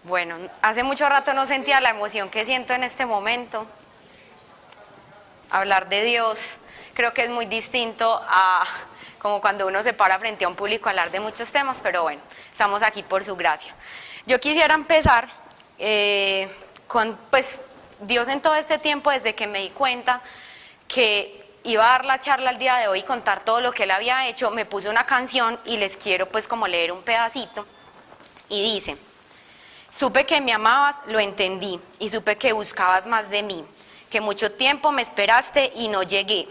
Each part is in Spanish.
Bueno, hace mucho rato no sentía la emoción que siento en este momento. Hablar de Dios creo que es muy distinto a como cuando uno se para frente a un público a hablar de muchos temas, pero bueno, estamos aquí por su gracia. Yo quisiera empezar con pues Dios en todo este tiempo, desde que me di cuenta que iba a dar la charla el día de hoy y contar todo lo que Él había hecho, me puso una canción y les quiero pues como leer un pedacito y dice: supe que me amabas, lo entendí, y supe que buscabas más de mí, que mucho tiempo me esperaste y no llegué.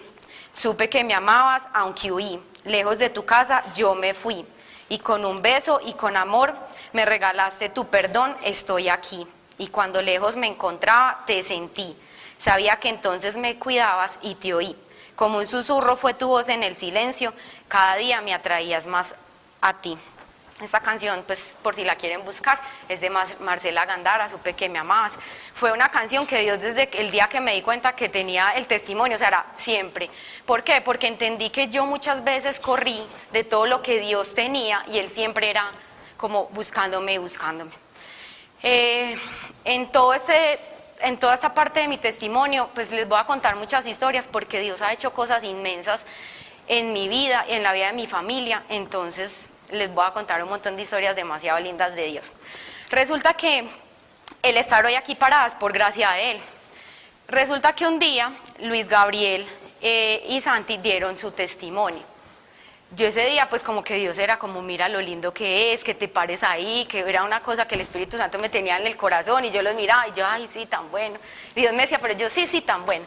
Supe que me amabas, aunque huí, lejos de tu casa yo me fui, y con un beso y con amor me regalaste tu perdón, estoy aquí. Y cuando lejos me encontraba, te sentí, sabía que entonces me cuidabas y te oí. Como un susurro fue tu voz en el silencio, cada día me atraías más a ti. Esta canción, pues por si la quieren buscar, es de Marcela Gandara, Supe que me amabas. Fue una canción que Dios desde el día que me di cuenta que tenía el testimonio, o sea, era siempre. ¿Por qué? Porque entendí que yo muchas veces corrí de todo lo que Dios tenía y Él siempre era como buscándome y buscándome. En toda esta parte de mi testimonio, pues les voy a contar muchas historias porque Dios ha hecho cosas inmensas en mi vida, en la vida de mi familia, entonces les voy a contar un montón de historias demasiado lindas de Dios. Resulta que el estar hoy aquí parada es por gracia de Él. Resulta que un día Luis Gabriel y Santi dieron su testimonio. Yo ese día pues como que Dios era como, mira lo lindo que es, que te pares ahí, que era una cosa que el Espíritu Santo me tenía en el corazón y yo los miraba y yo, ay sí, tan bueno. Y Dios me decía, pero yo sí, tan bueno.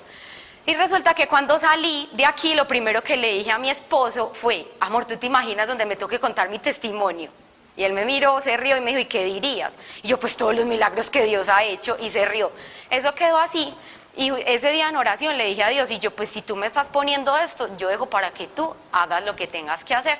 Y resulta que cuando salí de aquí, lo primero que le dije a mi esposo fue: amor, ¿tú te imaginas donde me toque contar mi testimonio? Y él me miró, se rió y me dijo: ¿y qué dirías? Y yo, pues todos los milagros que Dios ha hecho, y se rió. Eso quedó así. Y ese día en oración le dije a Dios, y yo, pues si tú me estás poniendo esto, yo dejo para que tú hagas lo que tengas que hacer.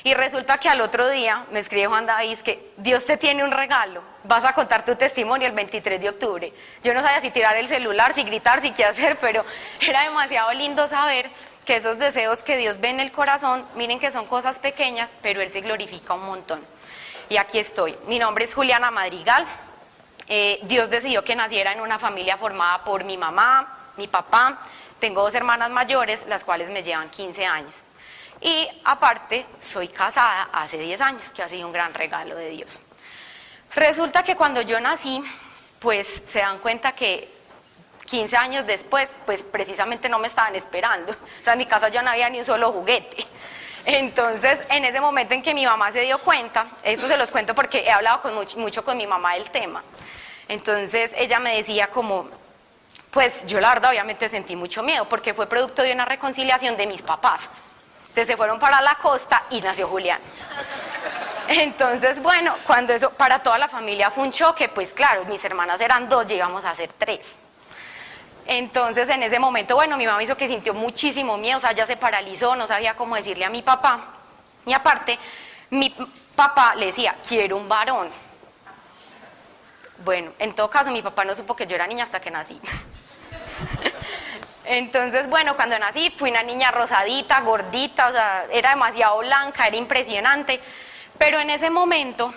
Y resulta que al otro día me escribe Juan David que Dios te tiene un regalo, vas a contar tu testimonio el 23 de octubre. Yo no sabía si tirar el celular, si gritar, si qué hacer, pero era demasiado lindo saber que esos deseos que Dios ve en el corazón, miren que son cosas pequeñas, pero Él se glorifica un montón. Y aquí estoy. Mi nombre es Juliana Madrigal. Dios decidió que naciera en una familia formada por mi mamá, mi papá. Tengo 2 hermanas mayores, las cuales me llevan 15 años. Y aparte, soy casada hace 10 años, que ha sido un gran regalo de Dios. Resulta que cuando yo nací, pues se dan cuenta que 15 años después, pues precisamente no me estaban esperando. O sea, en mi casa ya no había ni un solo juguete. Entonces, en ese momento en que mi mamá se dio cuenta, eso se los cuento porque he hablado mucho con mi mamá del tema. Entonces, ella me decía como, pues yo la verdad obviamente sentí mucho miedo porque fue producto de una reconciliación de mis papás. Entonces se fueron para la costa y nació Julián. Entonces, bueno, cuando eso para toda la familia fue un choque, pues claro, mis hermanas eran 2, llegamos a ser 3. Entonces, en ese momento, bueno, mi mamá hizo que sintió muchísimo miedo, o sea, ya se paralizó, no sabía cómo decirle a mi papá. Y aparte, mi papá le decía, quiero un varón. Bueno, en todo caso, mi papá no supo que yo era niña hasta que nací. Entonces, bueno, cuando nací fui una niña rosadita, gordita, o sea, era demasiado blanca, era impresionante. Pero en ese momento,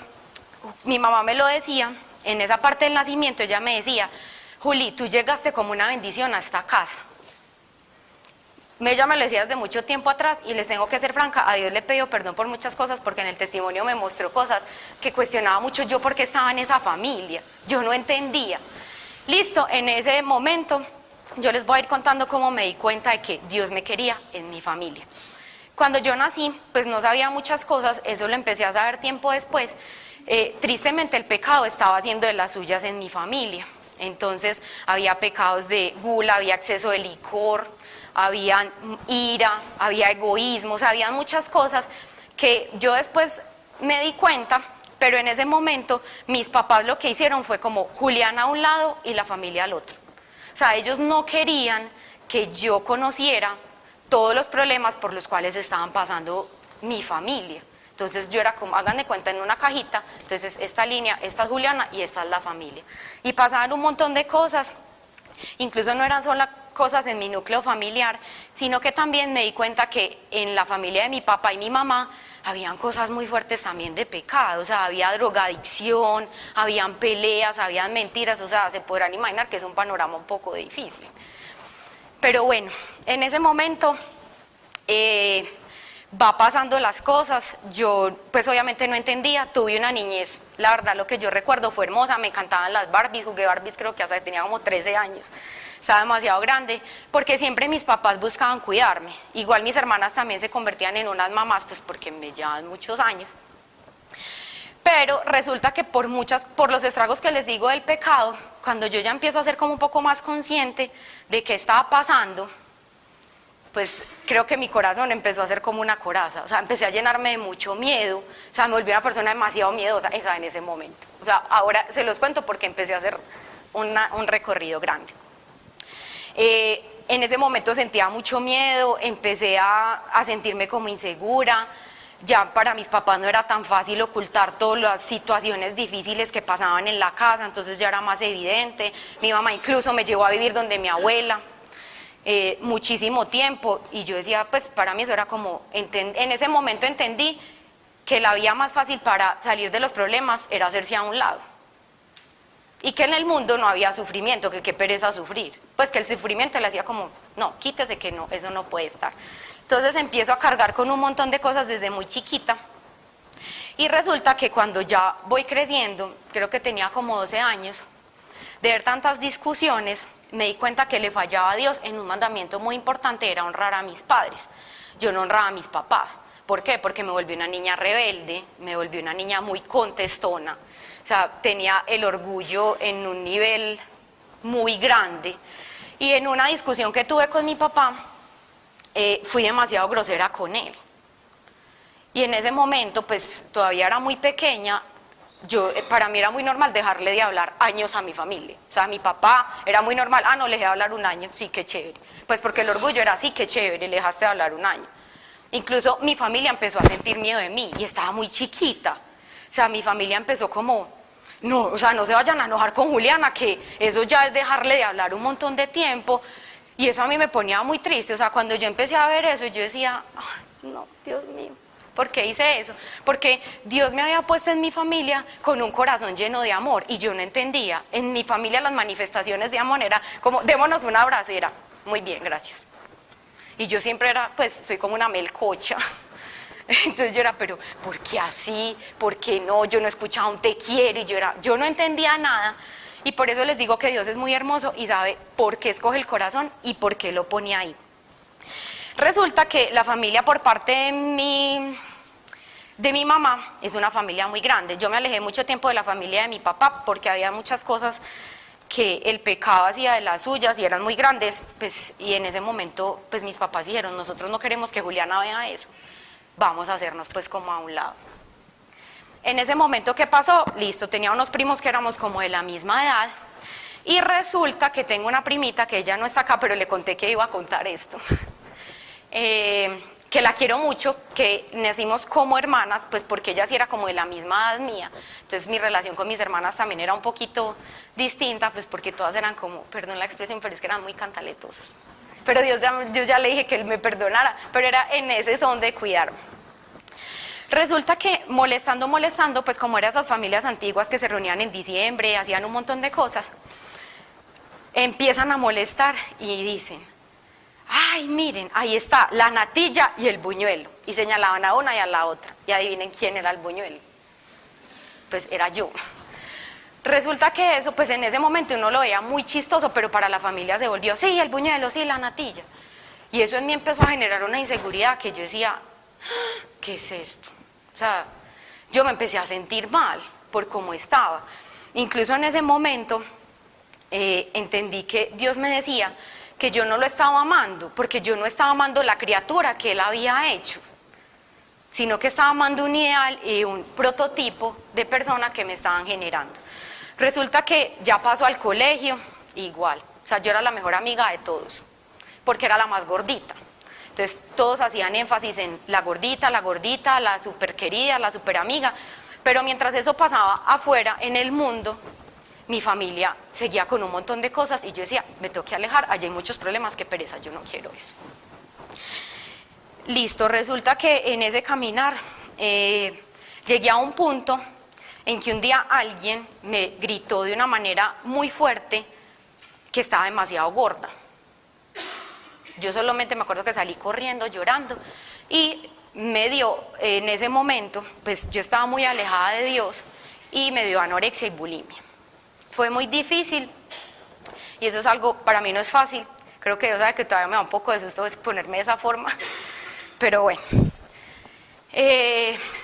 mi mamá me lo decía, en esa parte del nacimiento, ella me decía, Juli, tú llegaste como una bendición a esta casa. Ella me lo decía desde mucho tiempo atrás y les tengo que ser franca, a Dios le he pedido perdón por muchas cosas porque en el testimonio me mostró cosas que cuestionaba mucho yo porque estaba en esa familia, yo no entendía. Listo, en ese momento yo les voy a ir contando cómo me di cuenta de que Dios me quería en mi familia. Cuando yo nací, pues no sabía muchas cosas, eso lo empecé a saber tiempo después. Tristemente el pecado estaba haciendo de las suyas en mi familia. Entonces había pecados de gula, había exceso de licor, había ira, había egoísmos, había muchas cosas que yo después me di cuenta, pero en ese momento mis papás lo que hicieron fue como Julián a un lado y la familia al otro. O sea, ellos no querían que yo conociera todos los problemas por los cuales estaban pasando mi familia. Entonces yo era como, hagan de cuenta en una cajita, entonces esta línea, esta es Juliana y esta es la familia. Y pasaban un montón de cosas, incluso no eran cosas en mi núcleo familiar, sino que también me di cuenta que en la familia de mi papá y mi mamá habían cosas muy fuertes también de pecado, o sea, había drogadicción, habían peleas, habían mentiras, o sea, se podrán imaginar que es un panorama un poco difícil. Pero bueno, en ese momento va pasando las cosas, yo pues obviamente no entendía, tuve una niñez, la verdad lo que yo recuerdo fue hermosa, me encantaban las Barbies, jugué Barbies creo que hasta tenía como 13 años, estaba demasiado grande, porque siempre mis papás buscaban cuidarme, igual mis hermanas también se convertían en unas mamás, pues porque me llevaban muchos años, pero resulta que por los estragos que les digo del pecado, cuando yo ya empiezo a ser como un poco más consciente de qué estaba pasando, pues creo que mi corazón empezó a ser como una coraza, o sea, empecé a llenarme de mucho miedo, o sea, me volví una persona demasiado miedosa, esa en ese momento. O sea, ahora se los cuento porque empecé a hacer un recorrido grande. En ese momento sentía mucho miedo, empecé a sentirme como insegura, ya para mis papás no era tan fácil ocultar todas las situaciones difíciles que pasaban en la casa, entonces ya era más evidente, mi mamá incluso me llevó a vivir donde mi abuela, muchísimo tiempo, y yo decía, pues para mí eso era como, en ese momento entendí que la vía más fácil para salir de los problemas era hacerse a un lado, y que en el mundo no había sufrimiento, que qué pereza sufrir, pues que el sufrimiento le hacía como, no, quítese que no, eso no puede estar. Entonces empiezo a cargar con un montón de cosas desde muy chiquita, y resulta que cuando ya voy creciendo, creo que tenía como 12 años, de ver tantas discusiones, me di cuenta que le fallaba a Dios en un mandamiento muy importante, era honrar a mis padres. Yo no honraba a mis papás. ¿Por qué? Porque me volví una niña rebelde, me volví una niña muy contestona. O sea, tenía el orgullo en un nivel muy grande. Y en una discusión que tuve con mi papá, fui demasiado grosera con él. Y en ese momento, pues todavía era muy pequeña, para mí era muy normal dejarle de hablar años a mi familia. O sea, a mi papá era muy normal, no, le dejé de hablar un año, sí, qué chévere. Pues porque el orgullo era así, qué chévere, le dejaste de hablar un año. Incluso mi familia empezó a sentir miedo de mí y estaba muy chiquita. O sea, mi familia empezó como, no, o sea, no se vayan a enojar con Juliana, que eso ya es dejarle de hablar un montón de tiempo. Y eso a mí me ponía muy triste. O sea, cuando yo empecé a ver eso, yo decía, ay, no, Dios mío. ¿Por qué hice eso? Porque Dios me había puesto en mi familia con un corazón lleno de amor y yo no entendía. En mi familia las manifestaciones de amor era como, démonos un abrazo, era, muy bien, gracias. Y yo siempre era, pues, soy como una melcocha. Entonces yo era, pero, ¿por qué así? ¿Por qué no? Yo no escuchaba un te quiero y yo no entendía nada. Y por eso les digo que Dios es muy hermoso y sabe por qué escoge el corazón y por qué lo pone ahí. Resulta que la familia por parte de mi mamá es una familia muy grande. Yo me alejé mucho tiempo de la familia de mi papá porque había muchas cosas que el pecado hacía de las suyas y eran muy grandes, pues, y en ese momento pues mis papás dijeron, nosotros no queremos que Juliana vea eso, vamos a hacernos pues como a un lado. En ese momento, ¿qué pasó? Listo, tenía unos primos que éramos como de la misma edad y resulta que tengo una primita que ella no está acá, pero le conté que iba a contar esto. Que la quiero mucho, que nacimos como hermanas, pues porque ella sí era como de la misma edad mía, entonces mi relación con mis hermanas también era un poquito distinta, pues porque todas eran como, perdón la expresión, pero es que eran muy cantaletos, pero yo ya le dije que él me perdonara, pero era en ese son de cuidarme. Resulta que molestando, pues como eran esas familias antiguas que se reunían en diciembre, hacían un montón de cosas, empiezan a molestar y dicen, ay, miren, ahí está la natilla y el buñuelo. Y señalaban a una y a la otra. Y adivinen quién era el buñuelo. Pues era yo. Resulta que eso, pues en ese momento uno lo veía muy chistoso, pero para la familia se volvió, sí, el buñuelo, sí, la natilla. Y eso en mí empezó a generar una inseguridad que yo decía, ¿qué es esto? O sea, yo me empecé a sentir mal por cómo estaba. Incluso en ese momento entendí que Dios me decía que yo no lo estaba amando, porque yo no estaba amando la criatura que Él había hecho, sino que estaba amando un ideal y un prototipo de persona que me estaban generando. Resulta que ya pasó al colegio, igual, o sea, yo era la mejor amiga de todos, porque era la más gordita. Entonces todos hacían énfasis en la gordita, la super querida, la super amiga, pero mientras eso pasaba afuera, en el mundo, mi familia seguía con un montón de cosas y yo decía, me tengo que alejar, allá hay muchos problemas, qué pereza, yo no quiero eso. Listo, resulta que en ese caminar llegué a un punto en que un día alguien me gritó de una manera muy fuerte que estaba demasiado gorda. Yo solamente me acuerdo que salí corriendo, llorando, y me dio, en ese momento, pues yo estaba muy alejada de Dios y me dio anorexia y bulimia. Fue muy difícil y eso es algo, para mí no es fácil. Creo que Dios sabe que todavía me da un poco de susto ponerme de esa forma, pero bueno.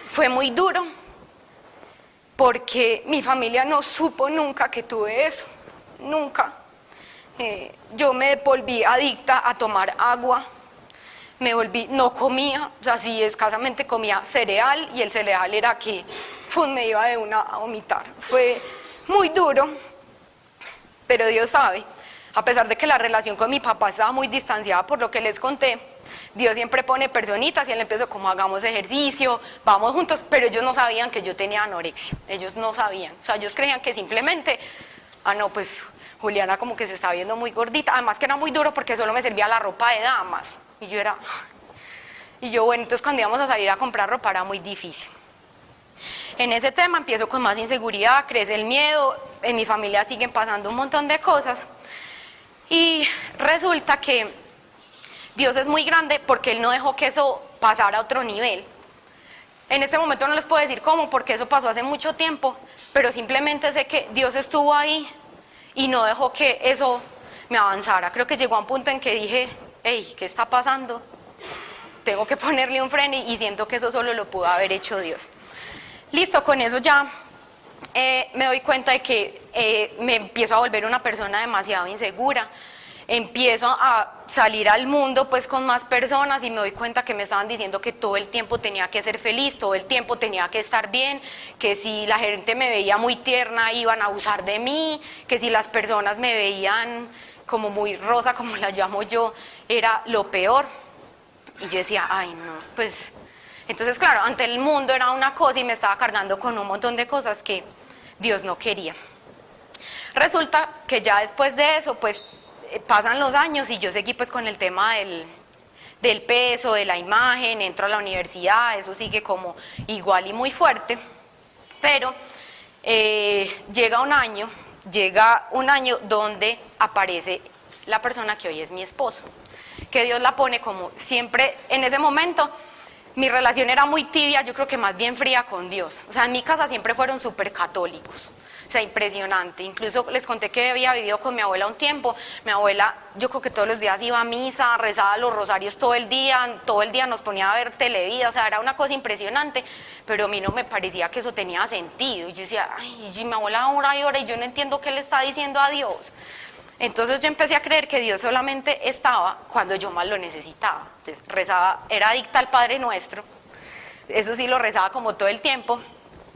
Fue muy duro porque mi familia no supo nunca que tuve eso, nunca. Yo me volví adicta a tomar agua, no comía, o sea, sí, escasamente comía cereal y el cereal era que me iba de una a vomitar. Fue muy duro, pero Dios sabe, a pesar de que la relación con mi papá estaba muy distanciada por lo que les conté, Dios siempre pone personitas y él empezó como hagamos ejercicio, vamos juntos, pero ellos no sabían que yo tenía anorexia, ellos no sabían, o sea, ellos creían que simplemente, no, pues Juliana como que se está viendo muy gordita, además que era muy duro porque solo me servía la ropa de damas, y yo bueno, entonces cuando íbamos a salir a comprar ropa era muy difícil. En ese tema empiezo con más inseguridad, crece el miedo, en mi familia siguen pasando un montón de cosas, y resulta que Dios es muy grande porque Él no dejó que eso pasara a otro nivel. En este momento no les puedo decir cómo, porque eso pasó hace mucho tiempo, pero simplemente sé que Dios estuvo ahí y no dejó que eso me avanzara. Creo que llegó a un punto en que dije, hey, ¿qué está pasando? Tengo que ponerle un freno y siento que eso solo lo pudo haber hecho Dios. Listo, con eso ya me doy cuenta de que me empiezo a volver una persona demasiado insegura. Empiezo a salir al mundo pues con más personas y me doy cuenta que me estaban diciendo que todo el tiempo tenía que ser feliz, todo el tiempo tenía que estar bien, que si la gente me veía muy tierna iban a abusar de mí, que si las personas me veían como muy rosa, como la llamo yo, era lo peor. Y yo decía, ay no, pues... Entonces claro, ante el mundo era una cosa y me estaba cargando con un montón de cosas que Dios no quería. Resulta que ya después de eso, pues... pasan los años y yo seguí pues con el tema del peso, de la imagen, entro a la universidad, eso sigue como igual y muy fuerte, pero llega un año donde aparece la persona que hoy es mi esposo, que Dios la pone como siempre. En ese momento mi relación era muy tibia, yo creo que más bien fría con Dios, o sea, en mi casa siempre fueron súper católicos. O sea, impresionante. Incluso les conté que había vivido con mi abuela un tiempo. Mi abuela, yo creo que todos los días iba a misa, rezaba los rosarios todo el día nos ponía a ver televida, o sea, era una cosa impresionante, pero a mí no me parecía que eso tenía sentido. Y yo decía, ay, mi abuela ora y ora y yo no entiendo qué le está diciendo a Dios. Entonces yo empecé a creer que Dios solamente estaba cuando yo más lo necesitaba. Entonces rezaba, era adicta al Padre Nuestro, eso sí lo rezaba como todo el tiempo,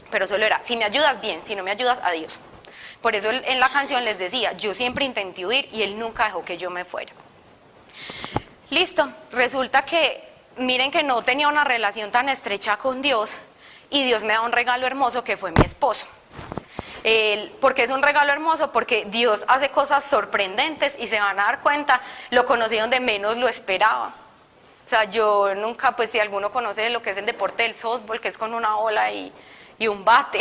pero solo era, si me ayudas bien, si no me ayudas, adiós. Por eso en la canción les decía, yo siempre intenté huir y Él nunca dejó que yo me fuera. Listo, resulta que, miren que no tenía una relación tan estrecha con Dios y Dios me da un regalo hermoso que fue mi esposo. ¿Por qué es un regalo hermoso? Porque Dios hace cosas sorprendentes y se van a dar cuenta, lo conocí donde menos lo esperaba. O sea, yo nunca, pues si alguno conoce lo que es el deporte del softball, que es con una bola y un bate,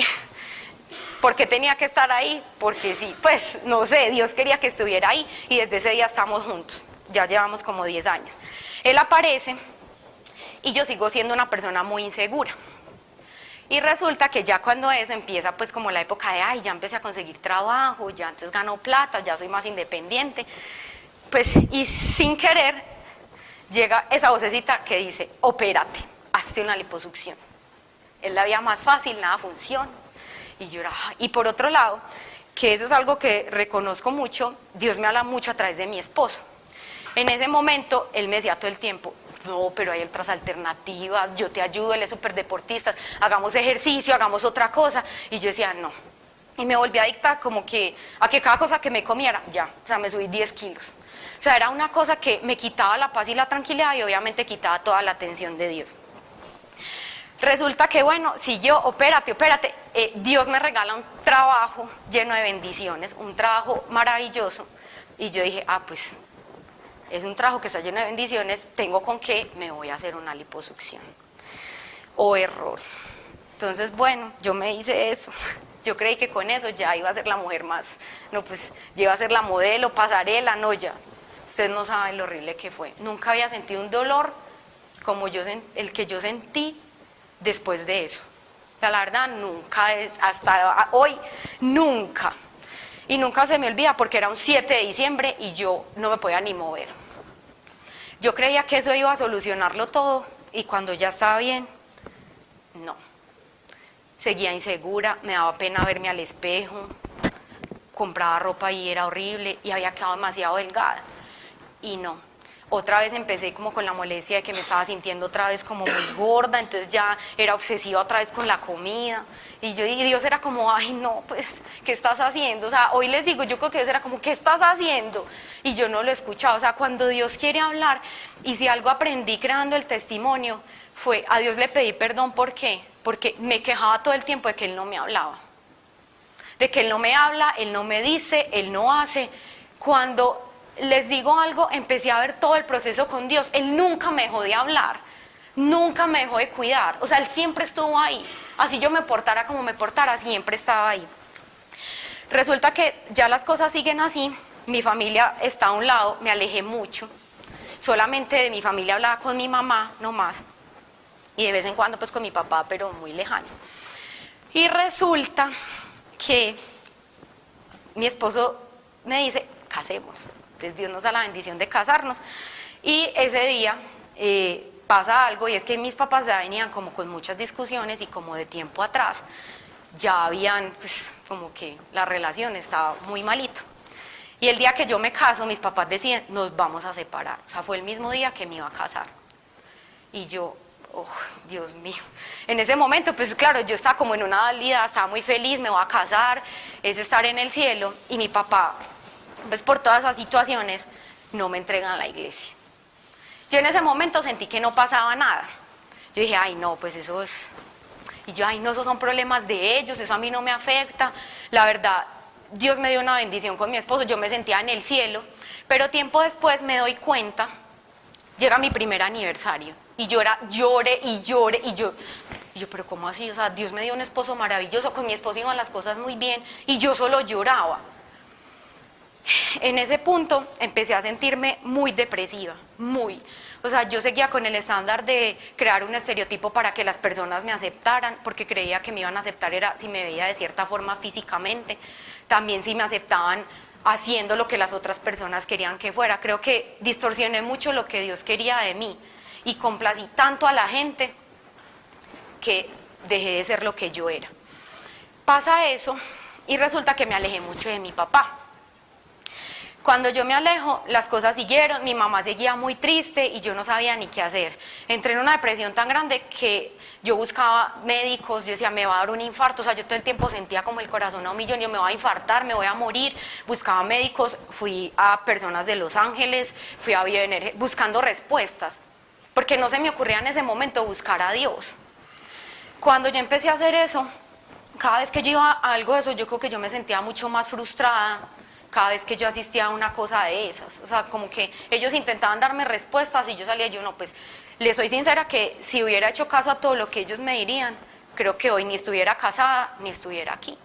¿por qué tenía que estar ahí? Porque sí, pues no sé, Dios quería que estuviera ahí y desde ese día estamos juntos, ya llevamos como 10 años. Él aparece y yo sigo siendo una persona muy insegura. Y resulta que ya cuando eso empieza pues como la época de, ay, ya empecé a conseguir trabajo, ya entonces gano plata, ya soy más independiente, pues y sin querer llega esa vocecita que dice, opérate, hazte una liposucción. Es la vía más fácil, nada funciona. Y yo era, y por otro lado, que eso es algo que reconozco mucho, Dios me habla mucho a través de mi esposo. En ese momento, él me decía todo el tiempo, no, pero hay otras alternativas, yo te ayudo, él es súper deportista, hagamos ejercicio, hagamos otra cosa. Y yo decía, no. Y me volví adicta como que, a que cada cosa que me comiera, ya, o sea, me subí 10 kilos. O sea, era una cosa que me quitaba la paz y la tranquilidad y obviamente quitaba toda la atención de Dios. Resulta que bueno, siguió, opérate. Dios me regala un trabajo lleno de bendiciones, un trabajo maravilloso. Y yo dije, pues es un trabajo que está lleno de bendiciones, tengo con qué, me voy a hacer una liposucción. Error. Entonces, bueno, yo me hice eso. Yo creí que con eso ya iba a ser la mujer más, no, pues ya iba a ser la modelo, pasarela, no, ya. Ustedes no saben lo horrible que fue. Nunca había sentido un dolor como el que yo sentí después de eso. O sea, la verdad, nunca, hasta hoy, nunca. Y nunca se me olvida porque era un 7 de diciembre y yo no me podía ni mover. Yo creía que eso iba a solucionarlo todo y cuando ya estaba bien, no. Seguía insegura, me daba pena verme al espejo, compraba ropa y era horrible y había quedado demasiado delgada. Y no, otra vez empecé como con la molestia de que me estaba sintiendo otra vez como muy gorda, entonces ya era obsesiva otra vez con la comida. Y Dios era como, ay no, pues, ¿qué estás haciendo? O sea, hoy les digo, yo creo que Dios era como, ¿qué estás haciendo? Y yo no lo escuchaba. O sea, cuando Dios quiere hablar, y si algo aprendí creando el testimonio, fue, a Dios le pedí perdón, ¿por qué? Porque me quejaba todo el tiempo de que Él no me hablaba. De que Él no me habla, Él no me dice, Él no hace. Cuando les digo algo, empecé a ver todo el proceso con Dios. Él nunca me dejó de hablar, nunca me dejó de cuidar. O sea, Él siempre estuvo ahí. Así yo me portara como me portara, siempre estaba ahí. Resulta que ya las cosas siguen así. Mi familia está a un lado, me alejé mucho. Solamente de mi familia hablaba con mi mamá, no más. Y de vez en cuando pues con mi papá, pero muy lejano. Y resulta que mi esposo me dice, casemos. Entonces Dios nos da la bendición de casarnos. Y ese día pasa algo, y es que mis papás ya venían como con muchas discusiones y como de tiempo atrás ya habían, pues como que la relación estaba muy malita. Y el día que yo me caso, mis papás deciden, nos vamos a separar. O sea, fue el mismo día que me iba a casar. Y yo, oh, Dios mío. En ese momento, pues claro, yo estaba como en una dualidad, estaba muy feliz, me voy a casar, es estar en el cielo. Y mi papá, pues por todas esas situaciones, no me entregan a la iglesia. Yo en ese momento sentí que no pasaba nada. Yo dije, ay no, pues eso es... Y yo, ay no, esos son problemas de ellos, eso a mí no me afecta. La verdad, Dios me dio una bendición con mi esposo, yo me sentía en el cielo. Pero tiempo después me doy cuenta, llega mi primer aniversario. Y lloré, y yo, pero ¿cómo así? O sea, Dios me dio un esposo maravilloso, con mi esposo iban las cosas muy bien, y yo solo lloraba. En ese punto empecé a sentirme muy depresiva, muy. O sea, yo seguía con el estándar de crear un estereotipo para que las personas me aceptaran, porque creía que me iban a aceptar era si me veía de cierta forma físicamente, también si me aceptaban haciendo lo que las otras personas querían que fuera. Creo que distorsioné mucho lo que Dios quería de mí y complací tanto a la gente que dejé de ser lo que yo era. Pasa eso y resulta que me alejé mucho de mi papá. Cuando yo me alejo, las cosas siguieron, mi mamá seguía muy triste y yo no sabía ni qué hacer. Entré en una depresión tan grande que yo buscaba médicos, yo decía, me va a dar un infarto, o sea, yo todo el tiempo sentía como el corazón a un millón, yo me voy a infartar, me voy a morir. Buscaba médicos, fui a personas de Los Ángeles, fui a Bioenergía, buscando respuestas, porque no se me ocurría en ese momento buscar a Dios. Cuando yo empecé a hacer eso, cada vez que yo iba a algo de eso, yo creo que yo me sentía mucho más frustrada, cada vez que yo asistía a una cosa de esas. O sea, como que ellos intentaban darme respuestas y yo salía, yo no, pues, les soy sincera que si hubiera hecho caso a todo lo que ellos me dirían, creo que hoy ni estuviera casada, ni estuviera aquí.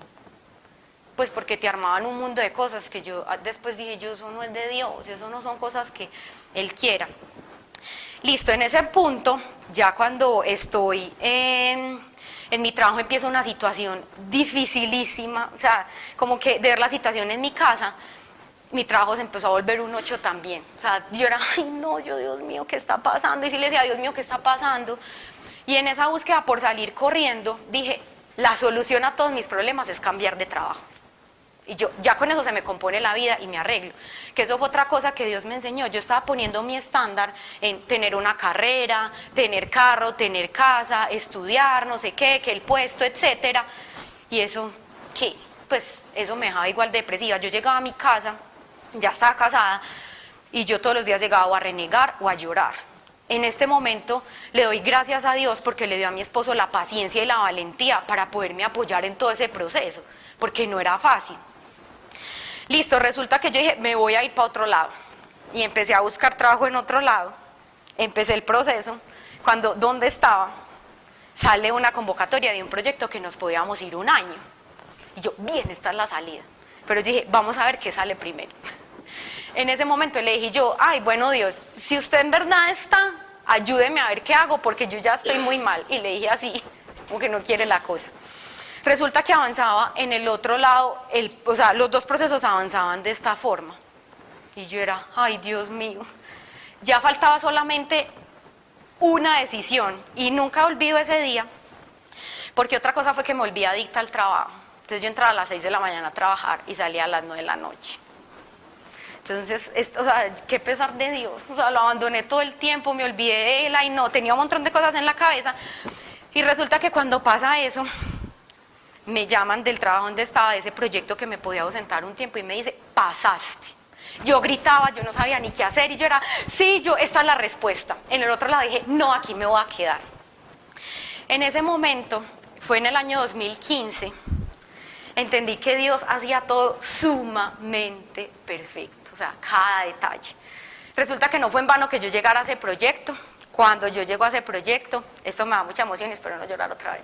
Pues porque te armaban un mundo de cosas que yo después dije, yo, eso no es de Dios, eso no son cosas que Él quiera. Listo, en ese punto, ya cuando estoy en mi trabajo empieza una situación dificilísima, o sea, como que de ver la situación en mi casa, mi trabajo se empezó a volver un 8 también. O sea, yo era, ay no, yo Dios mío, ¿qué está pasando? Y sí le decía, Dios mío, ¿qué está pasando? Y en esa búsqueda por salir corriendo, dije, la solución a todos mis problemas es cambiar de trabajo. Y yo, ya con eso se me compone la vida y me arreglo. Que eso fue otra cosa que Dios me enseñó. Yo estaba poniendo mi estándar en tener una carrera, tener carro, tener casa, estudiar, no sé qué, que el puesto, etcétera. Y eso, ¿qué? Pues eso me dejaba igual depresiva. Yo llegaba a mi casa, ya estaba casada, y yo todos los días llegaba o a renegar o a llorar. en este momento le doy gracias a Dios porque le dio a mi esposo la paciencia y la valentía para poderme apoyar en todo ese proceso, porque no era fácil. Listo, resulta que yo dije, me voy a ir para otro lado. Y empecé a buscar trabajo en otro lado. Empecé el proceso. Cuando, ¿dónde estaba? Sale una convocatoria de un proyecto que nos podíamos ir un año. Y yo, bien, esta es la salida. Pero yo dije, vamos a ver qué sale primero. En ese momento le dije yo, ay, bueno Dios, si usted en verdad está, ayúdeme a ver qué hago porque yo ya estoy muy mal. Y le dije así, porque no quiere la cosa. Resulta que avanzaba en el otro lado, o sea, los dos procesos avanzaban de esta forma. Y yo era, ay Dios mío, ya faltaba solamente una decisión. Y nunca olvido ese día, porque otra cosa fue que me volví adicta al trabajo. Entonces yo entraba a las 6 de la mañana a trabajar y salía a las 9 de la noche. Entonces, o sea, qué pesar de Dios, o sea, lo abandoné todo el tiempo, me olvidé de él, y no, tenía un montón de cosas en la cabeza. Y resulta que cuando pasa eso, me llaman del trabajo donde estaba, de ese proyecto que me podía ausentar un tiempo, y me dice, pasaste. Yo gritaba, yo no sabía ni qué hacer, y yo era, sí, esta es la respuesta. En el otro lado dije, no, aquí me voy a quedar. En ese momento, fue en el año 2015, entendí que Dios hacía todo sumamente perfecto, o sea, cada detalle. Resulta que no fue en vano que yo llegara a ese proyecto. Cuando yo llego a ese proyecto, esto me da mucha emoción, espero no llorar otra vez.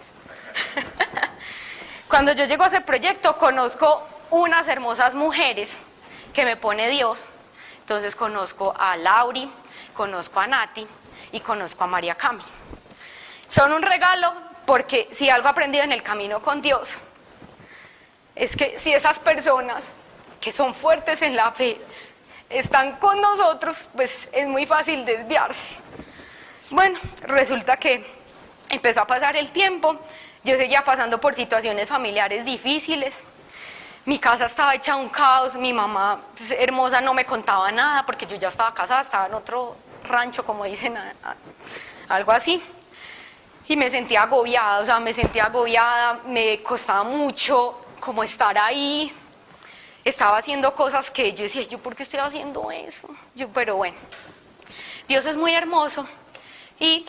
Cuando yo llego a ese proyecto, conozco unas hermosas mujeres que me pone Dios. Entonces conozco a Lauri, conozco a Nati y conozco a María Cami. Son un regalo porque si algo he aprendido en el camino con Dios, es que si esas personas que son fuertes en la fe están con nosotros, pues es muy fácil desviarse. Bueno, resulta que empezó a pasar el tiempo, yo seguía pasando por situaciones familiares difíciles, mi casa estaba hecha un caos, mi mamá pues, hermosa no me contaba nada porque yo ya estaba casada, estaba en otro rancho, como dicen, algo así. Y me sentía agobiada, o sea, me costaba mucho como estar ahí, estaba haciendo cosas que yo decía, ¿yo por qué estoy haciendo eso? Pero bueno, Dios es muy hermoso y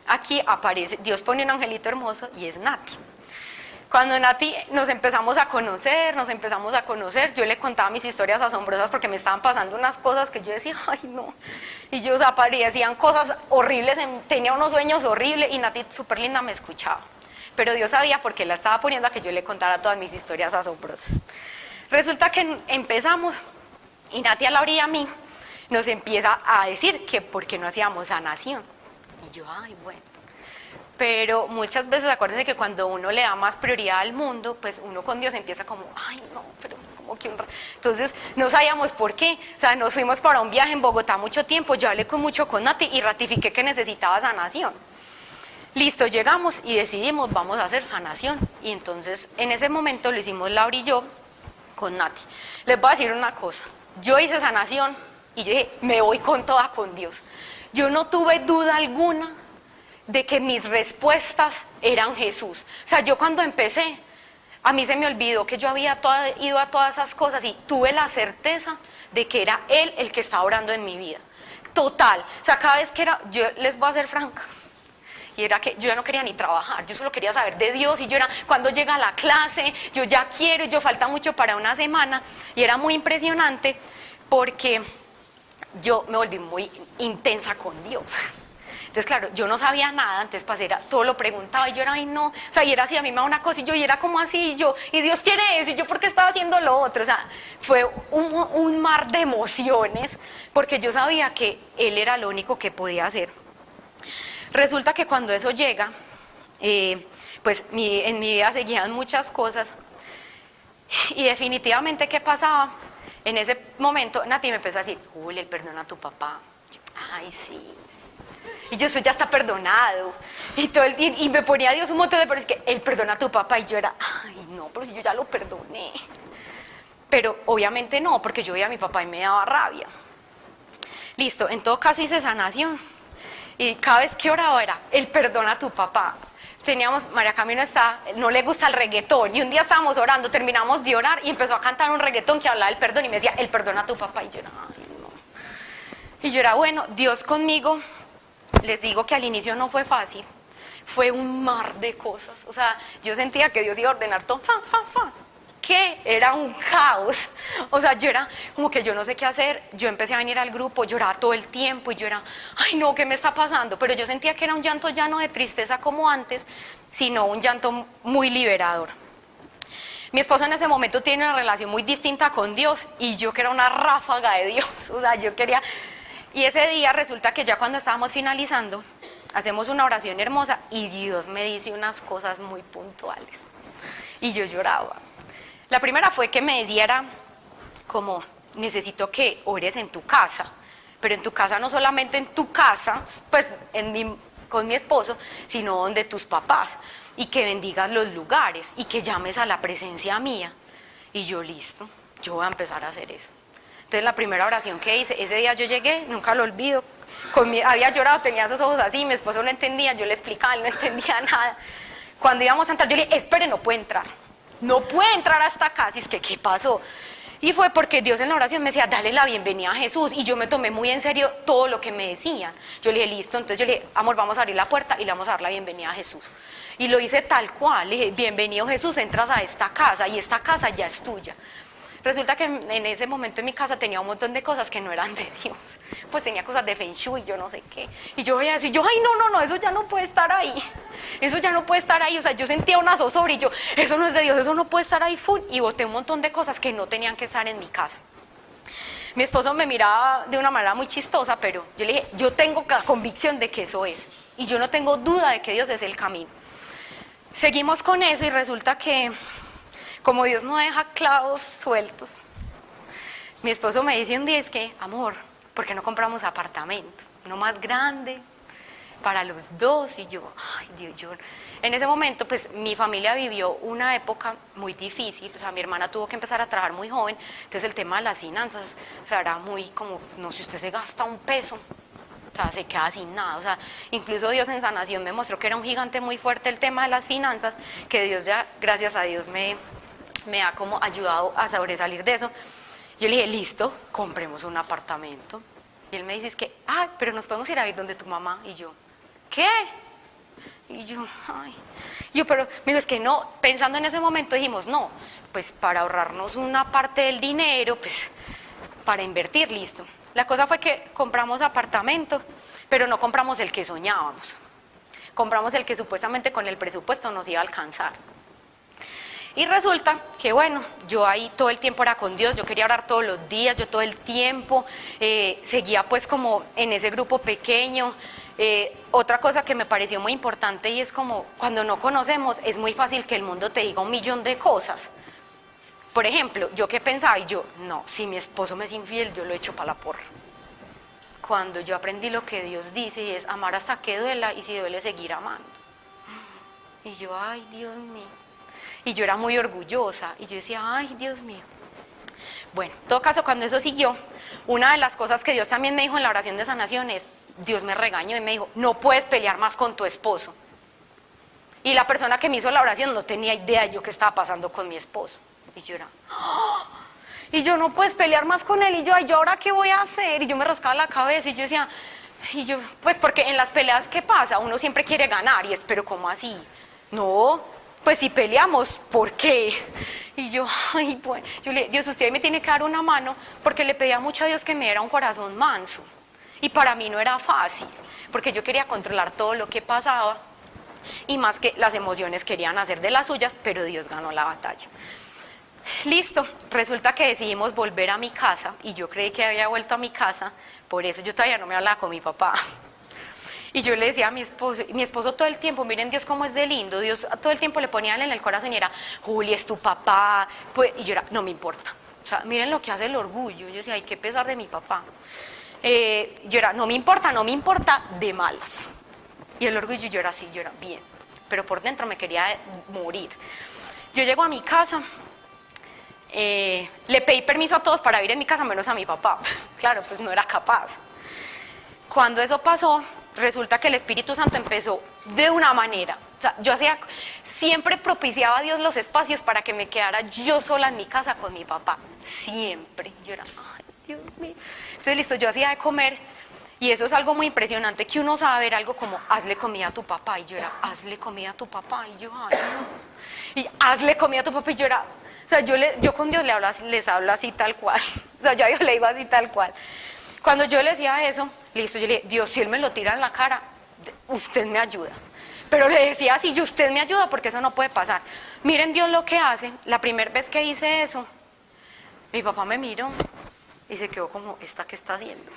aquí aparece, Dios pone un angelito hermoso y es Nati. Cuando Nati nos empezamos a conocer, yo le contaba mis historias asombrosas porque me estaban pasando unas cosas que yo decía, ay no, y yo, o sea, aparecían cosas horribles, tenía unos sueños horribles y Nati súper linda me escuchaba. Pero Dios sabía por qué la estaba poniendo a que yo le contara todas mis historias asombrosas. Resulta que empezamos y Nati a Laura y a mí nos empieza a decir que por qué no hacíamos sanación. Y yo, ay, bueno. Pero muchas veces acuérdense que cuando uno le da más prioridad al mundo, pues uno con Dios empieza como, ay no, pero como que entonces no sabíamos por qué, o sea, nos fuimos para un viaje en Bogotá mucho tiempo, yo hablé mucho con Nati y ratifiqué que necesitaba sanación. Listo, llegamos y decidimos, vamos a hacer sanación. Y entonces en ese momento lo hicimos Laura y yo con Nati. Les voy a decir una cosa, yo hice sanación y yo dije, me voy con toda con Dios. Yo no tuve duda alguna de que mis respuestas eran Jesús. O sea, yo cuando empecé, a mí se me olvidó que yo había ido a todas esas cosas y tuve la certeza de que era Él el que estaba orando en mi vida. Total. O sea, cada vez que era, yo les voy a ser franca, y era que yo ya no quería ni trabajar, yo solo quería saber de Dios, y yo era, cuando llega la clase, yo ya quiero, y yo falta mucho para una semana, y era muy impresionante porque yo me volví muy intensa con Dios. Entonces, claro, yo no sabía nada, entonces todo lo preguntaba y yo era, ay no, o sea, y era así, a mí me daba una cosa y era como así, y Dios quiere eso, y yo ¿por qué estaba haciendo lo otro? O sea, fue un mar de emociones, porque yo sabía que Él era lo único que podía hacer. Resulta que cuando eso llega, pues en mi vida seguían muchas cosas, y definitivamente, ¿qué pasaba? En ese momento, Nati me empezó a decir, Julia, perdona a tu papá. Ay, sí. Y yo, eso ya está perdonado. Y me ponía a Dios un montón de, pero es que Él perdona a tu papá. Y yo era, ay, no, pero si yo ya lo perdoné. Pero obviamente no, porque yo veía a mi papá y me daba rabia. Listo, en todo caso hice sanación. Y cada vez que oraba era, Él perdona a tu papá. María Camino no le gusta el reggaetón. Y un día estábamos orando, terminamos de orar y empezó a cantar un reggaetón que hablaba del perdón. Y me decía, Él perdona a tu papá. Y yo era, ay, no. Y yo era, bueno, Dios conmigo, les digo que al inicio no fue fácil, fue un mar de cosas. O sea, yo sentía que Dios iba a ordenar todo, que era un caos. O sea, yo era como que yo no sé qué hacer. Yo empecé a venir al grupo, lloraba todo el tiempo y yo era, ay no, ¿qué me está pasando? Pero yo sentía que era un llanto ya no de tristeza como antes, sino un llanto muy liberador. Mi esposo en ese momento tiene una relación muy distinta con Dios y yo que era una ráfaga de Dios. O sea, yo quería... Y ese día resulta que ya cuando estábamos finalizando, hacemos una oración hermosa y Dios me dice unas cosas muy puntuales. Y yo lloraba. La primera fue que me decía era como, necesito que ores en tu casa, pero en tu casa no solamente en tu casa, pues con mi esposo, sino donde tus papás, y que bendigas los lugares y que llames a la presencia mía. Y yo, listo, yo voy a empezar a hacer eso. Entonces la primera oración que hice, ese día yo llegué, nunca lo olvido, había llorado, tenía esos ojos así, mi esposo no entendía, yo le explicaba, él no entendía nada. Cuando íbamos a entrar, yo le dije, espere, no puede entrar hasta acá. Y es que, ¿qué pasó? Y fue porque Dios en la oración me decía, dale la bienvenida a Jesús. Y yo me tomé muy en serio todo lo que me decían. Yo le dije, listo. Entonces yo le dije, amor, vamos a abrir la puerta y le vamos a dar la bienvenida a Jesús. Y lo hice tal cual. Le dije, bienvenido Jesús, entras a esta casa y esta casa ya es tuya. Resulta que en ese momento en mi casa tenía un montón de cosas que no eran de Dios. Pues tenía cosas de Feng Shui, yo no sé qué. Y yo veía eso y yo, ay, no, eso ya no puede estar ahí. Eso ya no puede estar ahí. O sea, yo sentía una zozobra y yo, eso no es de Dios, eso no puede estar ahí full. Y boté un montón de cosas que no tenían que estar en mi casa. Mi esposo me miraba de una manera muy chistosa, pero yo le dije, yo tengo la convicción de que eso es. Y yo no tengo duda de que Dios es el camino. Seguimos con eso y resulta que... como Dios no deja clavos sueltos, mi esposo me dice un día, es que, amor, ¿por qué no compramos apartamento? Uno más grande, para los dos. Y yo, ay Dios, en ese momento, pues, mi familia vivió una época muy difícil. O sea, mi hermana tuvo que empezar a trabajar muy joven, entonces el tema de las finanzas, o sea, era muy como, no, si usted se gasta un peso, o sea, se queda sin nada. O sea, incluso Dios en sanación me mostró que era un gigante muy fuerte el tema de las finanzas, que Dios ya, gracias a Dios, me ha como ayudado a sobresalir de eso. Yo le dije, listo, compremos un apartamento. Y él me dice, es que, ay, pero nos podemos ir a vivir donde tu mamá. Y yo, ¿qué? Y yo, ay. Pero me dijo, es que no, pensando en ese momento dijimos, no, pues para ahorrarnos una parte del dinero, pues para invertir, listo. La cosa fue que compramos apartamento, pero no compramos el que soñábamos. Compramos el que supuestamente con el presupuesto nos iba a alcanzar. Y resulta que bueno, yo ahí todo el tiempo era con Dios, yo quería orar todos los días, yo todo el tiempo seguía pues como en ese grupo pequeño. Otra cosa que me pareció muy importante y es como cuando no conocemos es muy fácil que el mundo te diga un millón de cosas. Por ejemplo, yo qué pensaba y yo, no, si mi esposo me es infiel yo lo echo para la porra. Cuando yo aprendí lo que Dios dice y es amar hasta que duela y si duele seguir amando. Y yo, ay Dios mío. Y yo era muy orgullosa y yo decía, ay Dios mío. Bueno, en todo caso, cuando eso siguió, una de las cosas que Dios también me dijo en la oración de sanación es, Dios me regañó y me dijo, no puedes pelear más con tu esposo. Y la persona que me hizo la oración no tenía idea yo qué estaba pasando con mi esposo. Y yo era, ¡oh! Y yo, no puedes pelear más con él. Y yo, ay, ¿yo ahora qué voy a hacer? Y yo me rascaba la cabeza y yo decía, pues porque en las peleas, ¿qué pasa? Uno siempre quiere ganar y es, pero ¿cómo así? No. Pues si peleamos, ¿por qué? Y yo, ay, bueno, yo le dije, Dios, usted me tiene que dar una mano, porque le pedía mucho a Dios que me diera un corazón manso. Y para mí no era fácil, porque yo quería controlar todo lo que pasaba, y más que las emociones querían hacer de las suyas, pero Dios ganó la batalla. Listo, resulta que decidimos volver a mi casa, y yo creí que había vuelto a mi casa, por eso yo todavía no me hablaba con mi papá. Y yo le decía a mi esposo todo el tiempo, miren Dios cómo es de lindo, Dios todo el tiempo le ponía en el corazón y era, Juli, es tu papá, pues, y yo era, no me importa, o sea, miren lo que hace el orgullo. Yo decía, ay, qué pesar de mi papá. Yo era, no me importa, de malas. Y el orgullo, yo era así, yo era bien, pero por dentro me quería morir. Yo llego a mi casa, le pedí permiso a todos para vivir en mi casa, menos a mi papá, claro, pues no era capaz. Cuando eso pasó, resulta que el Espíritu Santo empezó de una manera, o sea, siempre propiciaba a Dios los espacios para que me quedara yo sola en mi casa con mi papá, siempre. Yo era, ay Dios mío. Entonces, listo, yo hacía de comer, y eso es algo muy impresionante, que uno sabe ver algo como, hazle comida a tu papá, y yo era, hazle comida a tu papá, y yo, ay, no. Y hazle comida a tu papá, y yo era, o sea, yo con Dios les hablo así tal cual, o sea, yo le digo así tal cual. Cuando yo le decía eso, listo, yo le dije, Dios, si Él me lo tira en la cara, usted me ayuda. Pero le decía así, yo, usted me ayuda porque eso no puede pasar. Miren Dios lo que hace. La primera vez que hice eso, mi papá me miró y se quedó como, ¿esta qué está haciendo?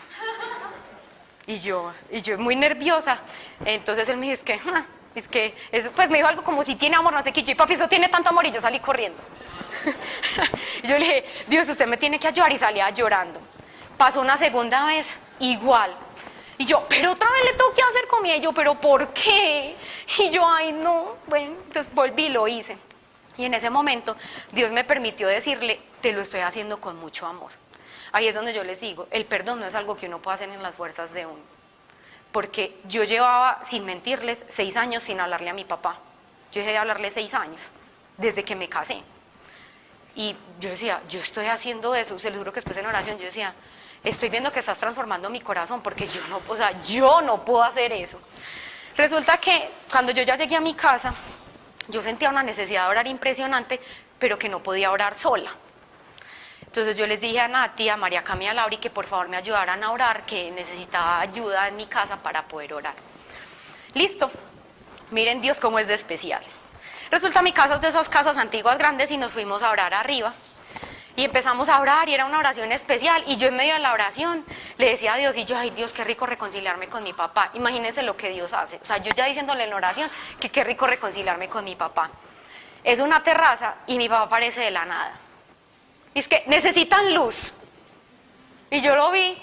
Y yo muy nerviosa. Entonces él me dijo, es que eso, pues me dijo algo como, si tiene amor, no sé qué. Y yo, papi, eso tiene tanto amor, y yo salí corriendo. Y yo le dije, Dios, usted me tiene que ayudar, y salía llorando. Pasó una segunda vez, igual. Y yo, pero otra vez le tengo que hacer comida. Y yo, ¿pero por qué? Y yo, ay, no. Bueno, entonces volví y lo hice. Y en ese momento, Dios me permitió decirle, te lo estoy haciendo con mucho amor. Ahí es donde yo les digo, el perdón no es algo que uno pueda hacer en las fuerzas de uno. Porque yo llevaba, sin mentirles, 6 años sin hablarle a mi papá. Yo dejé de hablarle 6 años, desde que me casé. Y yo decía, yo estoy haciendo eso. Se lo juro que después en oración yo decía, estoy viendo que estás transformando mi corazón, porque yo no puedo hacer eso. Resulta que cuando yo ya llegué a mi casa, yo sentía una necesidad de orar impresionante, pero que no podía orar sola. Entonces yo les dije a Nati, a María Camila, a Lauri, que por favor me ayudaran a orar, que necesitaba ayuda en mi casa para poder orar. Listo, miren Dios cómo es de especial. Resulta mi casa es de esas casas antiguas grandes, y nos fuimos a orar arriba. Y empezamos a orar, y era una oración especial, y yo en medio de la oración le decía a Dios, y yo, ay Dios, qué rico reconciliarme con mi papá. Imagínense lo que Dios hace, o sea, yo ya diciéndole en la oración que qué rico reconciliarme con mi papá. Es una terraza, y mi papá aparece de la nada. Y es que necesitan luz. Y yo lo vi,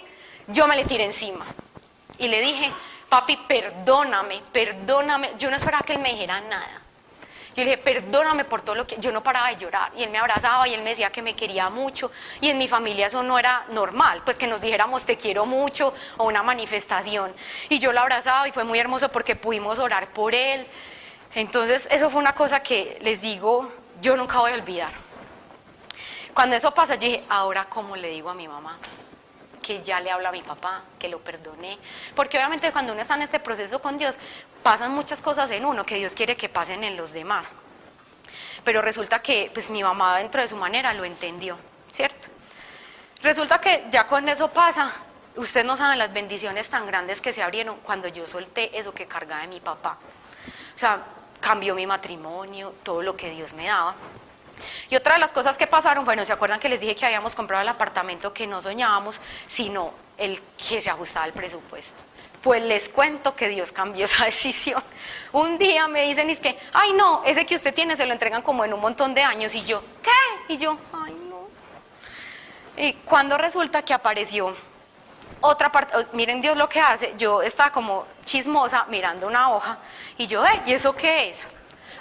yo me le tiré encima. Y le dije, papi, perdóname. Yo no esperaba que él me dijera nada. Yo le dije, perdóname por todo lo que... Yo no paraba de llorar, y él me abrazaba, y él me decía que me quería mucho, y en mi familia eso no era normal, pues que nos dijéramos te quiero mucho, o una manifestación. Y yo lo abrazaba, y fue muy hermoso porque pudimos orar por él. Entonces eso fue una cosa que les digo, yo nunca voy a olvidar. Cuando eso pasa, yo dije, ahora ¿cómo le digo a mi mamá? Que ya le hablo a mi papá, que lo perdoné. Porque obviamente cuando uno está en este proceso con Dios, pasan muchas cosas en uno que Dios quiere que pasen en los demás. Pero resulta que pues mi mamá dentro de su manera lo entendió, ¿cierto? Resulta que ya con eso pasa, ustedes no saben las bendiciones tan grandes que se abrieron cuando yo solté eso que cargaba de mi papá. O sea, cambió mi matrimonio, todo lo que Dios me daba. Y otra de las cosas que pasaron, bueno, ¿se acuerdan que les dije que habíamos comprado el apartamento que no soñábamos, sino el que se ajustaba al presupuesto? Pues les cuento que Dios cambió esa decisión. Un día me dicen, es que, ay no, ese que usted tiene se lo entregan como en un montón de años, y yo, ¿qué? Y yo, ay no. Y cuando resulta que apareció otra parte, miren Dios lo que hace, yo estaba como chismosa mirando una hoja, y yo, ¿y eso qué es?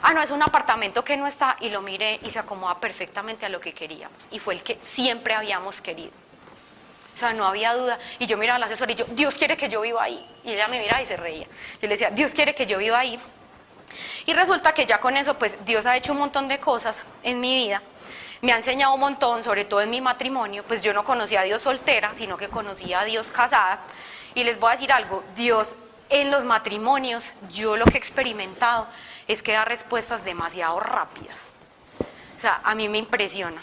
Ah, no, es un apartamento que no está, y lo miré y se acomoda perfectamente a lo que queríamos. Y fue el que siempre habíamos querido. O sea, no había duda. Y yo miraba al asesor y yo, Dios quiere que yo viva ahí. Y ella me miraba y se reía. Yo le decía, Dios quiere que yo viva ahí. Y resulta que ya con eso, pues Dios ha hecho un montón de cosas en mi vida. Me ha enseñado un montón, sobre todo en mi matrimonio. Pues yo no conocía a Dios soltera, sino que conocía a Dios casada. Y les voy a decir algo, Dios en los matrimonios, yo lo que he experimentado es que da respuestas demasiado rápidas. O sea, a mí me impresiona.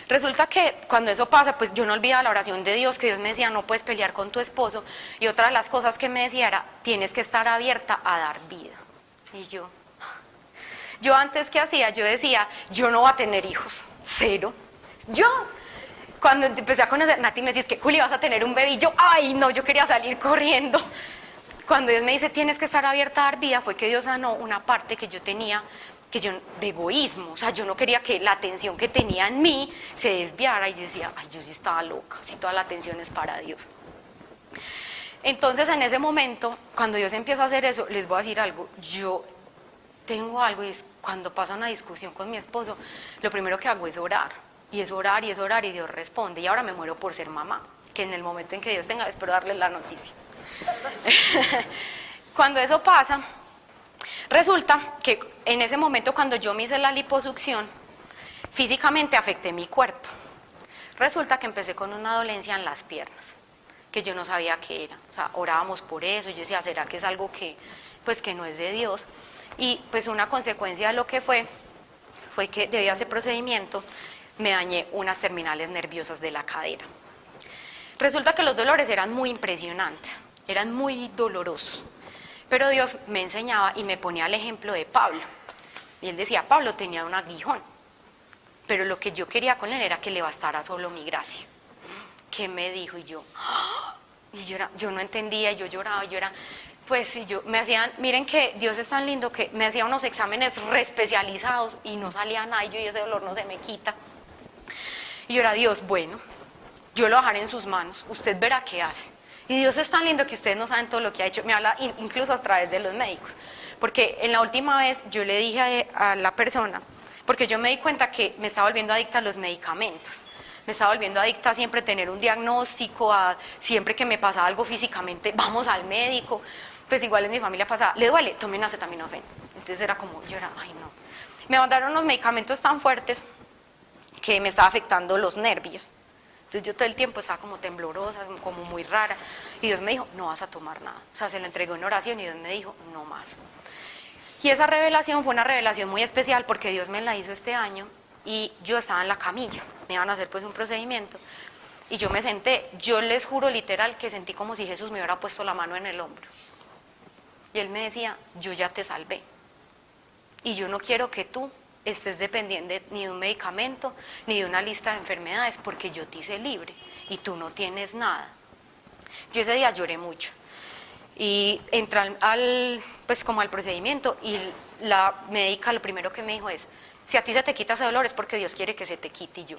Resulta que cuando eso pasa, pues yo no olvidaba la oración de Dios, que Dios me decía, no puedes pelear con tu esposo. Y otra de las cosas que me decía era, tienes que estar abierta a dar vida. Y yo antes, ¿qué hacía? Yo decía, yo no voy a tener hijos, cero. Yo, cuando empecé a conocer, Nati me decía, es que Juli, vas a tener un bebé. Y yo, ay no, yo quería salir corriendo. Cuando Dios me dice, tienes que estar abierta a dar vida, fue que Dios sanó una parte que yo tenía, de egoísmo. O sea, yo no quería que la atención que tenía en mí se desviara, y yo decía, ay, yo sí estaba loca, si toda la atención es para Dios. Entonces, en ese momento, cuando Dios empieza a hacer eso, les voy a decir algo, yo tengo algo, y es cuando pasa una discusión con mi esposo, lo primero que hago es orar, y es orar, y es orar, y Dios responde, y ahora me muero por ser mamá, que en el momento en que Dios tenga, espero darles la noticia. Cuando eso pasa, resulta que en ese momento cuando yo me hice la liposucción, físicamente afecté mi cuerpo. Resulta que empecé con una dolencia en las piernas, que yo no sabía qué era. O sea, orábamos por eso, yo decía, ¿será que es algo que, pues, que no es de Dios? Y pues una consecuencia de lo que fue que debido a ese procedimiento me dañé unas terminales nerviosas de la cadera. Resulta que los dolores eran muy impresionantes, eran muy dolorosos, pero Dios me enseñaba y me ponía el ejemplo de Pablo. Y él decía, Pablo tenía un aguijón, pero lo que yo quería con él era que le bastara solo mi gracia. ¿Qué me dijo? Y yo no entendía, yo lloraba, pues si yo me hacían, miren que Dios es tan lindo que me hacía unos exámenes re especializados y no salía nada y ese dolor no se me quita. Y yo era, Dios, bueno, yo lo dejaré en sus manos, usted verá qué hace. Y Dios es tan lindo que ustedes no saben todo lo que ha hecho, me habla incluso a través de los médicos. Porque en la última vez yo le dije a la persona, porque yo me di cuenta que me estaba volviendo adicta a los medicamentos. Me estaba volviendo adicta a siempre tener un diagnóstico, a siempre que me pasaba algo físicamente, vamos al médico. Pues igual en mi familia pasaba, ¿le duele? Tomen acetaminofén. Entonces era como, yo era, ay no. Me mandaron unos medicamentos tan fuertes que me estaba afectando los nervios. Entonces yo todo el tiempo estaba como temblorosa, como muy rara. Y Dios me dijo, no vas a tomar nada. O sea, se lo entregó en oración y Dios me dijo, no más. Y esa revelación fue una revelación muy especial porque Dios me la hizo este año y yo estaba en la camilla. Me iban a hacer pues un procedimiento. Y yo me senté, yo les juro literal que sentí como si Jesús me hubiera puesto la mano en el hombro. Y Él me decía, yo ya te salvé. Y yo no quiero que tú estés dependiente ni de un medicamento, ni de una lista de enfermedades, porque yo te hice libre y tú no tienes nada. Yo ese día lloré mucho. Y entré pues como al procedimiento y la médica lo primero que me dijo es, si a ti se te quita ese dolor es porque Dios quiere que se te quite. Y yo,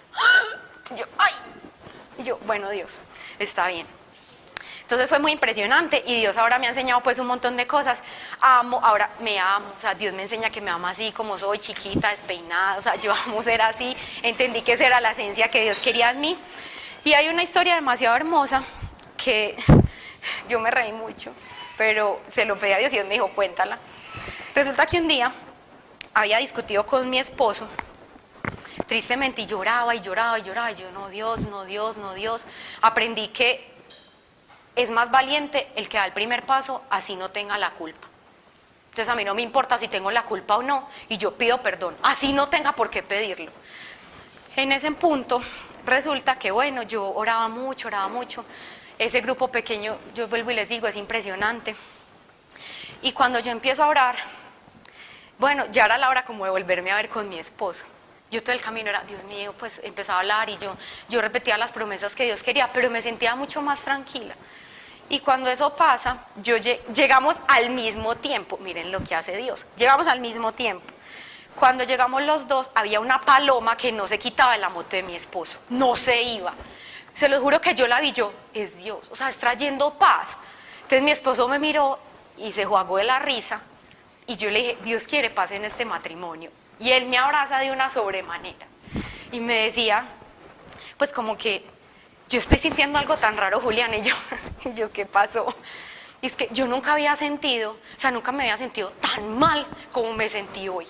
¡ay! Y yo, bueno, Dios, está bien. Entonces fue muy impresionante y Dios ahora me ha enseñado pues un montón de cosas. Ahora me amo, o sea, Dios me enseña que me ama así como soy, chiquita, despeinada, o sea, yo amo ser así, entendí que esa era la esencia que Dios quería en mí. Y hay una historia demasiado hermosa que yo me reí mucho, pero se lo pedí a Dios y Dios me dijo, cuéntala. Resulta que un día había discutido con mi esposo, tristemente, y lloraba, y yo, no Dios, no Dios, no Dios. Aprendí que es más valiente el que da el primer paso, así no tenga la culpa. Entonces a mí no me importa si tengo la culpa o no, y yo pido perdón, así no tenga por qué pedirlo. En ese punto, resulta que bueno, yo oraba mucho, ese grupo pequeño, yo vuelvo y les digo, es impresionante. Y cuando yo empiezo a orar, bueno, ya era la hora como de volverme a ver con mi esposo. Yo todo el camino era, Dios mío, pues empezaba a hablar y yo repetía las promesas que Dios quería, pero me sentía mucho más tranquila. Y cuando eso pasa, llegamos al mismo tiempo, miren lo que hace Dios, llegamos al mismo tiempo. Cuando llegamos los dos, había una paloma que no se quitaba de la moto de mi esposo, no se iba. Se los juro que yo la vi, es Dios, o sea, es trayendo paz. Entonces mi esposo me miró y se jugó de la risa y yo le dije, Dios quiere paz en este matrimonio. Y él me abraza de una sobremanera y me decía, pues como que yo estoy sintiendo algo tan raro, Julián, y yo, ¿qué pasó? Y es que yo nunca había sentido, o sea, nunca me había sentido tan mal como me sentí hoy.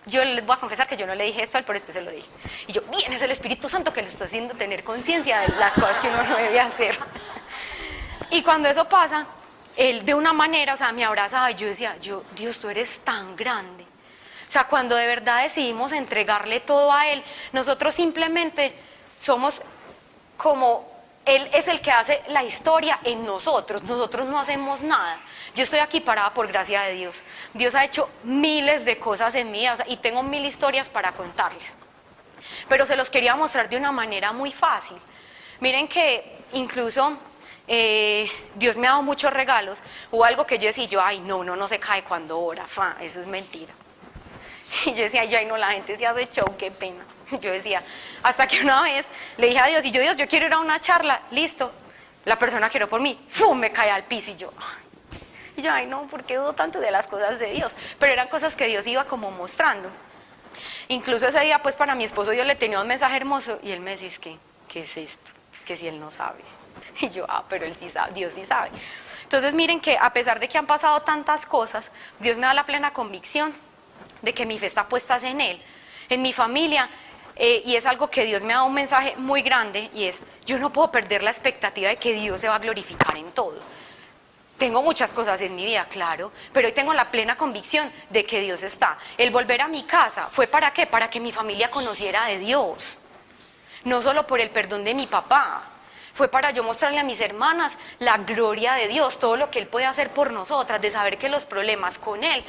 Yo les voy a confesar que yo no le dije esto a él, pero después se lo dije. Y yo, bien, es el Espíritu Santo que le está haciendo tener conciencia de las cosas que uno no debe hacer. Y cuando eso pasa, él de una manera, o sea, me abrazaba y yo decía, Dios, tú eres tan grande. O sea, cuando de verdad decidimos entregarle todo a Él, nosotros simplemente somos como, Él es el que hace la historia en nosotros no hacemos nada. Yo estoy aquí parada por gracia de Dios. Dios ha hecho miles de cosas en mi vida, o sea, y tengo 1000 historias para contarles. Pero se los quería mostrar de una manera muy fácil. Miren que incluso Dios me ha dado muchos regalos. Hubo algo que yo decía, ay, no se cae cuando ora, eso es mentira. Y yo decía, ay, no, la gente se hace show, qué pena. Yo decía, hasta que una vez le dije a Dios, y Dios, yo quiero ir a una charla, listo. La persona que oró por mí, ¡fum!, me cae al piso y yo, ay, no, ¿por qué dudo tanto de las cosas de Dios? Pero eran cosas que Dios iba como mostrando. Incluso ese día, pues para mi esposo yo le tenía un mensaje hermoso y él me decía, ¿qué es esto? Es que si él no sabe. Y yo, pero él sí sabe, Dios sí sabe. Entonces miren que a pesar de que han pasado tantas cosas, Dios me da la plena convicción de que mi fe está puesta en Él. En mi familia, y es algo que Dios me ha dado un mensaje muy grande, y es, yo no puedo perder la expectativa de que Dios se va a glorificar en todo. Tengo muchas cosas en mi vida, claro, pero hoy tengo la plena convicción de que Dios está. El volver a mi casa fue ¿para qué? Para que mi familia conociera de Dios, no solo por el perdón de mi papá. Fue para yo mostrarle a mis hermanas la gloria de Dios, todo lo que Él puede hacer por nosotras, de saber que los problemas con Él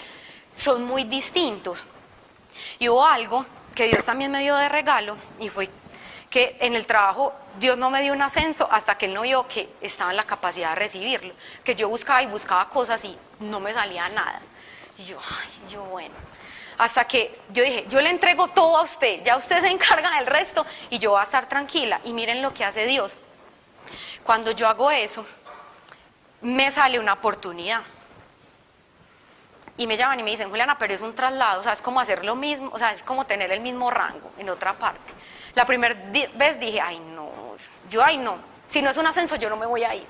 son muy distintos. Y hubo algo que Dios también me dio de regalo, y fue que en el trabajo Dios no me dio un ascenso hasta que Él no vio que estaba en la capacidad de recibirlo, que yo buscaba y buscaba cosas y no me salía nada. Y yo bueno, hasta que yo dije, yo le entrego todo a usted, ya usted se encarga del resto y yo voy a estar tranquila. Y miren lo que hace Dios. Cuando yo hago eso, me sale una oportunidad. Y me llaman y me dicen, Juliana, pero es un traslado, o sea, es como hacer lo mismo, o sea, es como tener el mismo rango en otra parte. La primera vez dije, ay no, si no es un ascenso yo no me voy a ir.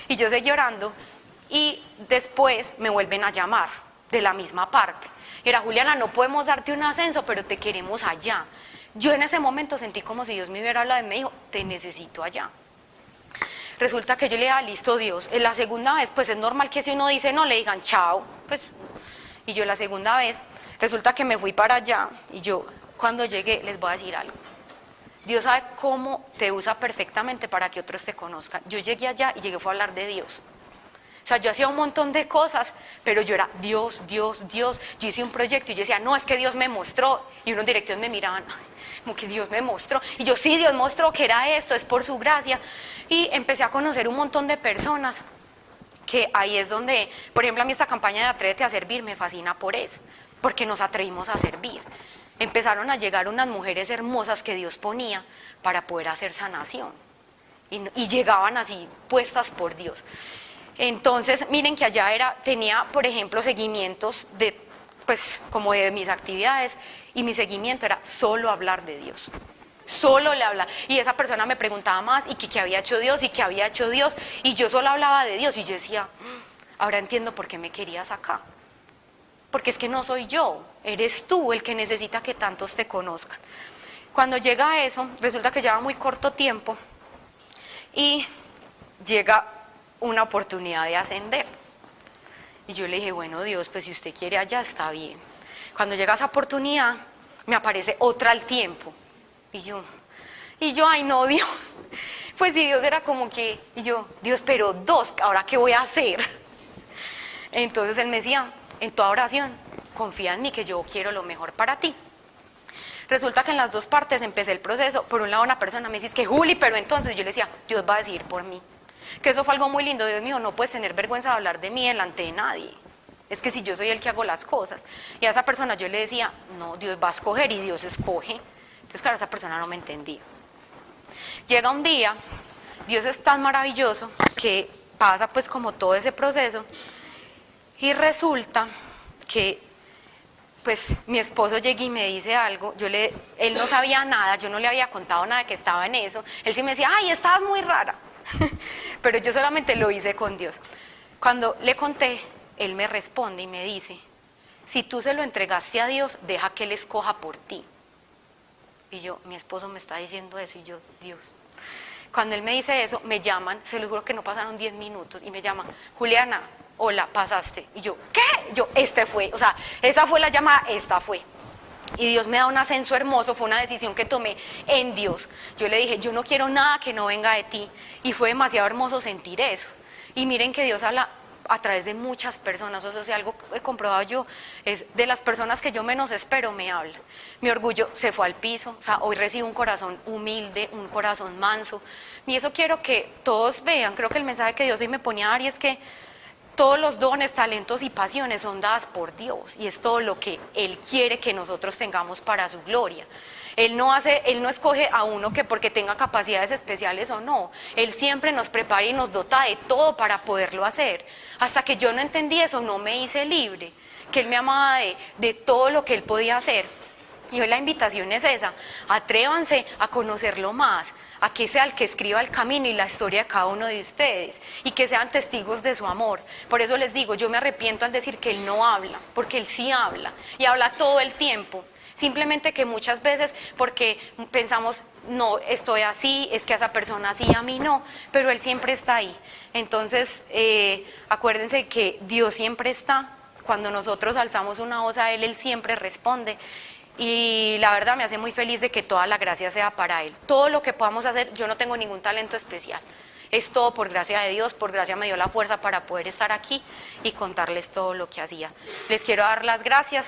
Y yo seguí orando y después me vuelven a llamar de la misma parte. Era, Juliana, no podemos darte un ascenso, pero te queremos allá. Yo en ese momento sentí como si Dios me hubiera hablado y me dijo, te necesito allá. Resulta que yo le dije, listo Dios, en la segunda vez, pues es normal que si uno dice no, le digan chao, pues. Y yo la segunda vez, resulta que me fui para allá y yo cuando llegué les voy a decir algo. Dios sabe cómo te usa perfectamente para que otros te conozcan. Yo llegué allá y fue a hablar de Dios. O sea, yo hacía un montón de cosas, pero yo era Dios. Yo hice un proyecto y yo decía, no, es que Dios me mostró. Y unos directivos me miraban, como que Dios me mostró. Y yo, sí, Dios mostró que era esto, es por su gracia. Y empecé a conocer un montón de personas, que ahí es donde, por ejemplo, a mí esta campaña de Atrévete a Servir me fascina por eso, porque nos atrevimos a servir. Empezaron a llegar unas mujeres hermosas que Dios ponía para poder hacer sanación. Y llegaban así, puestas por Dios. Entonces, miren que allá tenía, por ejemplo, seguimientos de, pues, como de mis actividades, y mi seguimiento era solo hablar de Dios. Solo le hablaba, y esa persona me preguntaba más, y qué había hecho Dios, y qué había hecho Dios, y yo solo hablaba de Dios, y yo decía, ahora entiendo por qué me querías acá. Porque es que no soy yo, eres tú el que necesita que tantos te conozcan. Cuando llega eso, resulta que lleva muy corto tiempo, y llega una oportunidad de ascender. Y yo le dije, bueno Dios, pues si usted quiere allá está bien. Cuando llega esa oportunidad, me aparece otra al tiempo. Y yo, ay no Dios, pues si Dios era como que, y yo, Dios, pero dos, ¿ahora qué voy a hacer? Entonces Él me decía, en toda oración, confía en mí que yo quiero lo mejor para ti. Resulta que en las dos partes empecé el proceso. Por un lado una persona me dice, que Juli, pero entonces yo le decía, Dios va a decidir por mí. Que eso fue algo muy lindo. Dios mío, no puedes tener vergüenza de hablar de mí delante de nadie. Es que si yo soy el que hago las cosas. Y a esa persona yo le decía, no, Dios va a escoger y Dios escoge. Entonces, claro, esa persona no me entendía. Llega un día, Dios es tan maravilloso que pasa pues como todo ese proceso, y resulta que pues mi esposo llega y me dice algo. Él no sabía nada, yo no le había contado nada que estaba en eso. Él sí me decía, ay, estabas muy rara. Pero yo solamente lo hice con Dios. Cuando le conté, Él me responde y me dice, si tú se lo entregaste a Dios, deja que Él escoja por ti. Y yo, mi esposo me está diciendo eso, y yo, Dios. Cuando Él me dice eso, me llaman, se los juro que no pasaron 10 minutos, y me llaman, Juliana, hola, pasaste. Y yo, ¿qué? Yo, fue, o sea, esa fue la llamada, esta fue. Y Dios me da un ascenso hermoso, fue una decisión que tomé en Dios. Yo le dije, yo no quiero nada que no venga de ti, y fue demasiado hermoso sentir eso. Y miren que Dios habla a través de muchas personas. O sea, si algo he comprobado yo, es de las personas que yo menos espero me habla. Mi orgullo se fue al piso, o sea, hoy recibo un corazón humilde, un corazón manso, y eso quiero que todos vean. Creo que el mensaje que Dios hoy me ponía a dar, y es que todos los dones, talentos y pasiones son dadas por Dios, y es todo lo que Él quiere que nosotros tengamos para su gloria. Él no escoge a uno que porque tenga capacidades especiales o no. Él siempre nos prepara y nos dota de todo para poderlo hacer. Hasta que yo no entendí eso, no me hice libre, que Él me amaba de todo lo que Él podía hacer. Y hoy la invitación es esa: atrévanse a conocerlo más, a que sea el que escriba el camino y la historia de cada uno de ustedes, y que sean testigos de su amor. Por eso les digo, yo me arrepiento al decir que Él no habla, porque Él sí habla, y habla todo el tiempo. simplemente que muchas veces porque pensamos, no, estoy así, es que a esa persona sí, a mí no, pero Él siempre está ahí. Entonces, acuérdense que Dios siempre está. Cuando nosotros alzamos una voz a Él siempre responde. Y la verdad me hace muy feliz de que toda la gracia sea para Él. Todo lo que podamos hacer, yo no tengo ningún talento especial. Es todo por gracia de Dios, por gracia me dio la fuerza para poder estar aquí y contarles todo lo que hacía. Les quiero dar las gracias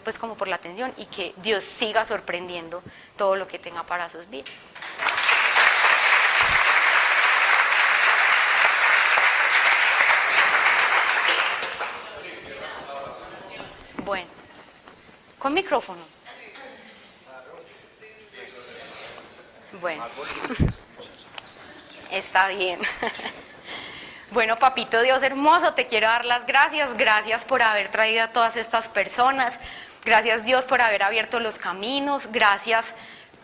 pues como por la atención y que Dios siga sorprendiendo todo lo que tenga para sus vidas. Bueno, con micrófono. Bueno, está bien. Bueno, papito Dios hermoso, te quiero dar las gracias. Gracias por haber traído a todas estas personas. Gracias Dios por haber abierto los caminos. Gracias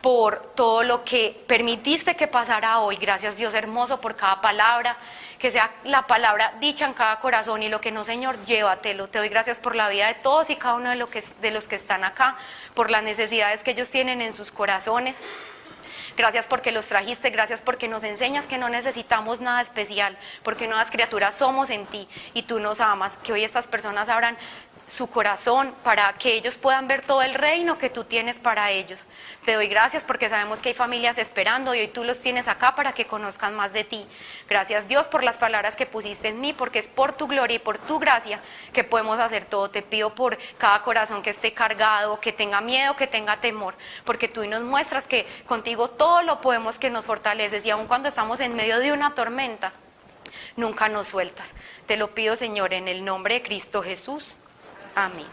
por todo lo que permitiste que pasara hoy. Gracias Dios hermoso por cada palabra. Que sea la palabra dicha en cada corazón y lo que no, Señor, llévatelo. Te doy gracias por la vida de todos y cada uno de los que están acá, por las necesidades que ellos tienen en sus corazones. Gracias porque los trajiste, gracias porque nos enseñas que no necesitamos nada especial, porque nuevas criaturas somos en ti y tú nos amas. Que hoy estas personas abran su corazón para que ellos puedan ver todo el reino que tú tienes para ellos. Te doy gracias porque sabemos que hay familias esperando y hoy tú los tienes acá para que conozcan más de ti. Gracias Dios por las palabras que pusiste en mí, porque es por tu gloria y por tu gracia que podemos hacer todo. Te pido por cada corazón que esté cargado, que tenga miedo, que tenga temor, porque tú nos muestras que contigo todo lo podemos, que nos fortaleces y aun cuando estamos en medio de una tormenta, nunca nos sueltas. Te lo pido, Señor, en el nombre de Cristo Jesús. Amén.